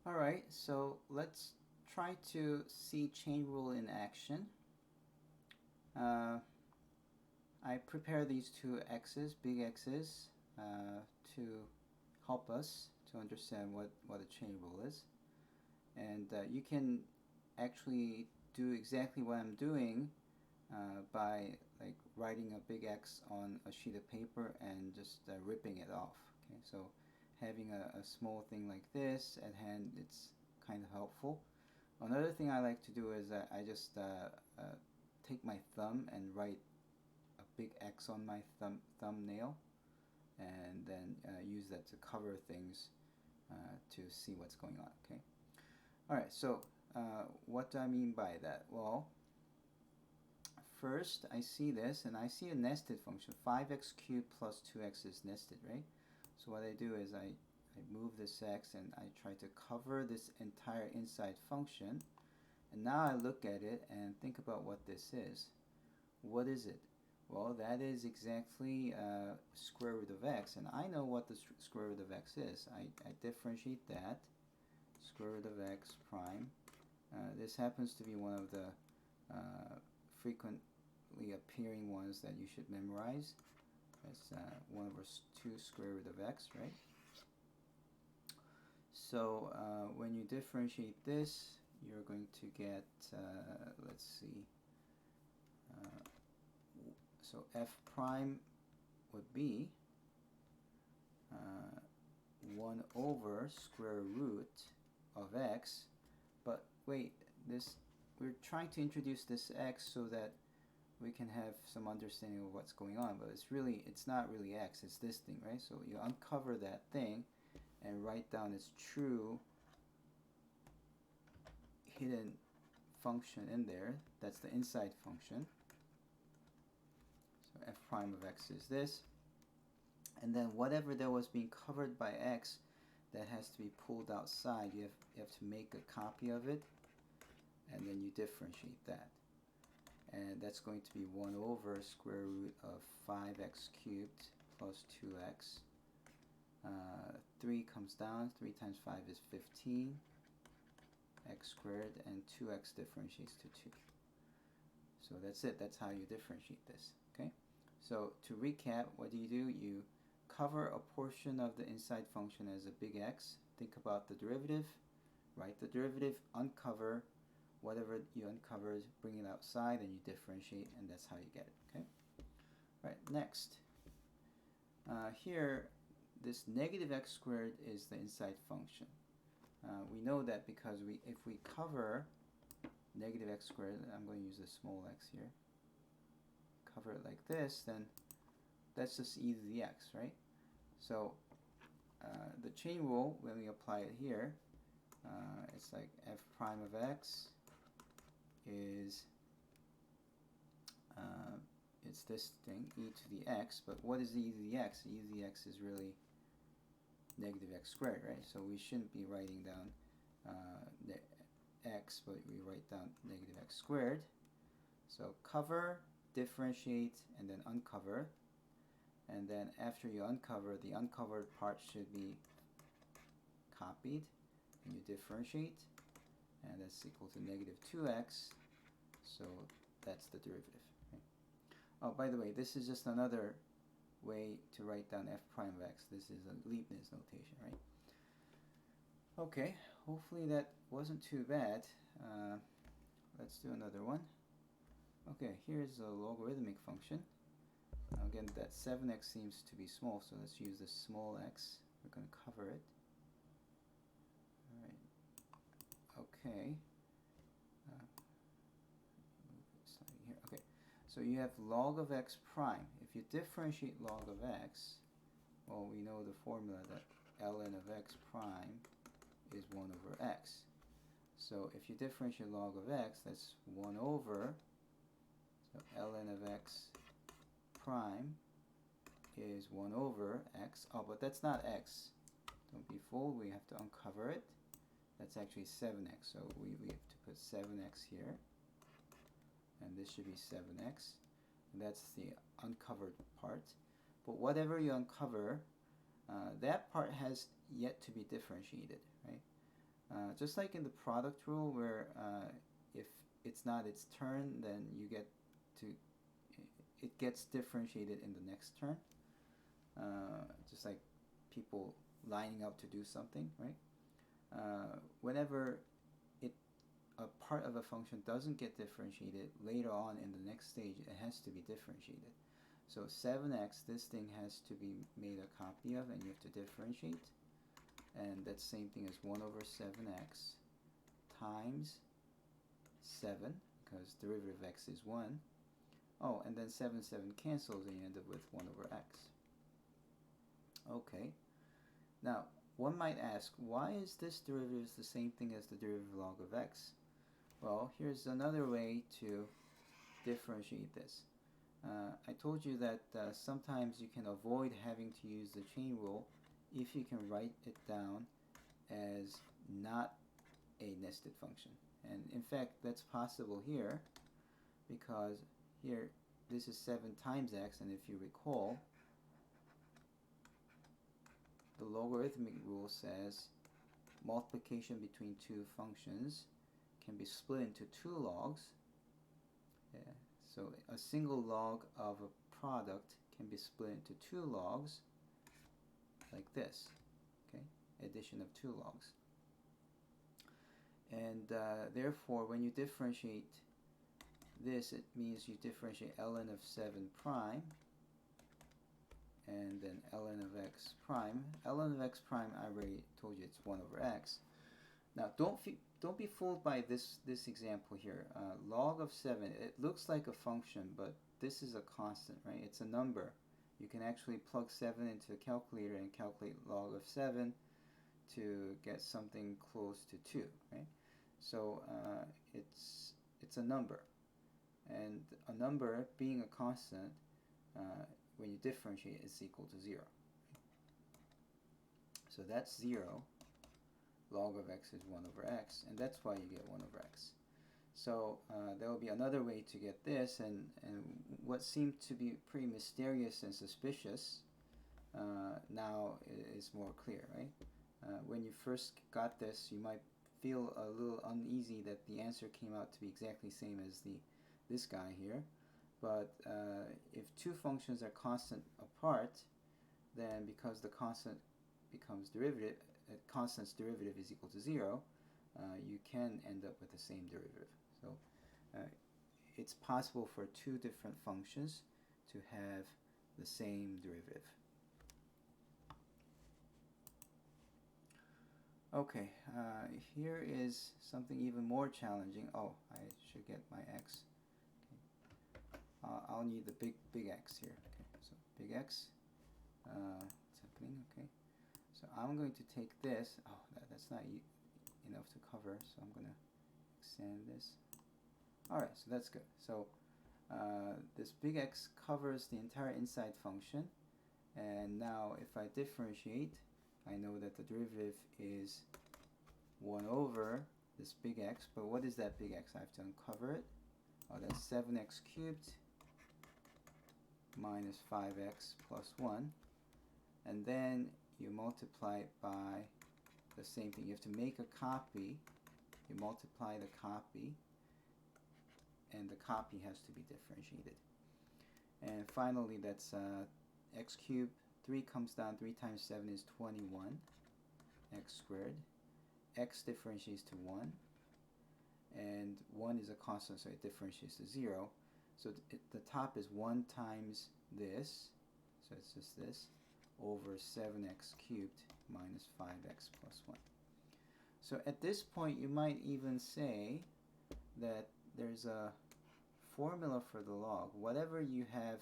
Alright, so let's try to see chain rule in action. I prepare these two x's, big x's, to help us to understand what a chain rule is. And you can actually do exactly what I'm doing by like writing a big X on a sheet of paper and just ripping it off. Okay, so having a small thing like this at hand, it's kind of helpful. Another thing I like to do is I just take my thumb and write a big X on my thumbnail, and then use that to cover things to see what's going on. Okay. All right. So what do I mean by that? Well, first I see this, and I see a nested function. 5x cubed plus 2x is nested, right? So what I do is I move this x and I try to cover this entire inside function. And now I look at it and think about what this is. What is it? Well, that is exactly square root of x, and I know what the square root of x is. I differentiate that, square root of x prime. This happens to be one of the frequently appearing ones that you should memorize. It's 1 over 2 square root of x, right? So when you differentiate this, you're going to get, let's see, so f prime would be 1 over square root of x. But wait, we're trying to introduce this x so that we can have some understanding of what's going on, but it's not really x, it's this thing, right? So you uncover that thing and write down its true hidden function in there. That's the inside function. So f prime of x is this. And then whatever that was being covered by x that has to be pulled outside, you have to make a copy of it, and then you differentiate that. And that's going to be 1 over square root of 5x cubed plus 2x. 3 comes down, 3 times 5 is 15, x squared, and 2x differentiates to 2. So that's it, that's how you differentiate this, okay? So to recap, what do? You cover a portion of the inside function as a big X, think about the derivative, write the derivative, uncover whatever you uncovered, bring it outside, and you differentiate, and that's how you get it, okay? Right, next. Here, this negative x squared is the inside function. We know that because if we cover negative x squared, I'm going to use a small x here, cover it like this, then that's just e to the x, right? So the chain rule, when we apply it here, it's like f prime of x is it's this thing, e to the x, but what is e to the x? E to the x is really negative x squared, right? So we shouldn't be writing down x, but we write down negative x squared. So cover, differentiate, and then uncover. And then after you uncover, the uncovered part should be copied, and you differentiate, and that's equal to negative 2x. So that's the derivative. Right? Oh, by the way, this is just another way to write down f prime of x. This is a Leibniz notation, right? Okay, hopefully that wasn't too bad. Let's do another one. Okay, here's a logarithmic function. Now again, that 7x seems to be small, so let's use the small x. We're going to cover it. Alright, okay. Move it slightly here. Okay, so you have log of x prime. If you differentiate log of x, well, we know the formula that ln of x prime is 1 over x. So if you differentiate log of x, that's 1 over, so ln of x prime is 1 over x. Oh, but that's not x. Don't be fooled, we have to uncover it. That's actually 7x, so we have to put 7x here. And this should be 7x. And that's the uncovered part. But whatever you uncover, that part has yet to be differentiated, right? Just like in the product rule, where if it's not its turn, then you get to, it gets differentiated in the next turn. Just like people lining up to do something, right? Whenever a part of a function doesn't get differentiated, later on in the next stage it has to be differentiated. So 7x, this thing has to be made a copy of, and you have to differentiate. And that's the same thing as 1 over 7x times 7, because derivative of x is 1. Oh, and then 7 cancels, and you end up with 1 over x. Okay. Now, one might ask, why is this derivative the same thing as the derivative log of x? Well, here's another way to differentiate this. I told you that sometimes you can avoid having to use the chain rule if you can write it down as not a nested function. And in fact, that's possible here, because here this is 7 times x, and if you recall, the logarithmic rule says multiplication between two functions can be split into 2 logs. Yeah. So a single log of a product can be split into 2 logs, like this. Okay, addition of 2 logs. And therefore, when you differentiate this, it means you differentiate ln of 7 prime, and then ln of x prime. ln of x prime, I already told you it's 1 over x. Now, don't be fooled by this example here. Log of 7, it looks like a function, but this is a constant, right? It's a number. You can actually plug 7 into a calculator and calculate log of 7 to get something close to 2, right? So it's a number. And a number, being a constant, when you differentiate, it's equal to 0. So that's 0. Log of x is 1 over x, and that's why you get 1 over x. So there will be another way to get this, and what seemed to be pretty mysterious and suspicious now is more clear, right? When you first got this, you might feel a little uneasy that the answer came out to be exactly the same as this guy here. But if two functions are constant apart, then because the constant becomes derivative, constant's derivative is equal to 0, you can end up with the same derivative. So it's possible for two different functions to have the same derivative. Okay, here is something even more challenging. Oh, I should get my x. Okay. I'll need the big X here. Okay, so big X. What's happening? Okay, so I'm going to take this. Oh, that's not enough to cover, so I'm going to extend this. Alright, so that's good. So this big X covers the entire inside function, and now if I differentiate, I know that the derivative is 1 over this big X, but what is that big X? I have to uncover it. Oh, that's 7x cubed minus 5x plus 1, and then you multiply it by the same thing. You have to make a copy. You multiply the copy, and the copy has to be differentiated. And finally, that's x cubed. 3 comes down, 3 times 7 is 21, x squared. X differentiates to 1, and 1 is a constant, so it differentiates to 0. So the top is 1 times this, so it's just this, over 7x cubed minus 5x plus 1. So at this point, you might even say that there's a formula for the log. Whatever you have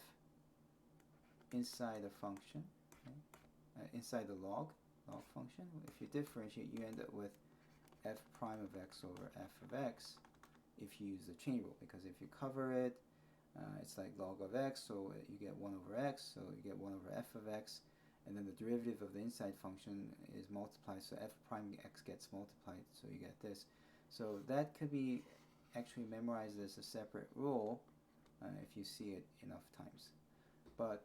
inside a function, okay, inside the log function, if you differentiate, you end up with f prime of x over f of x if you use the chain rule, because if you cover it, it's like log of x, so you get 1 over x, so you get 1 over f of x, and then the derivative of the inside function is multiplied, so f prime x gets multiplied, so you get this. So that could be actually memorized as a separate rule if you see it enough times. But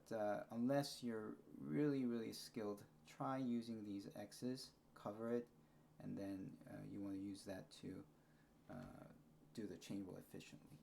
unless you're really skilled, try using these x's, cover it, and then you want use that to do the chain rule efficiently.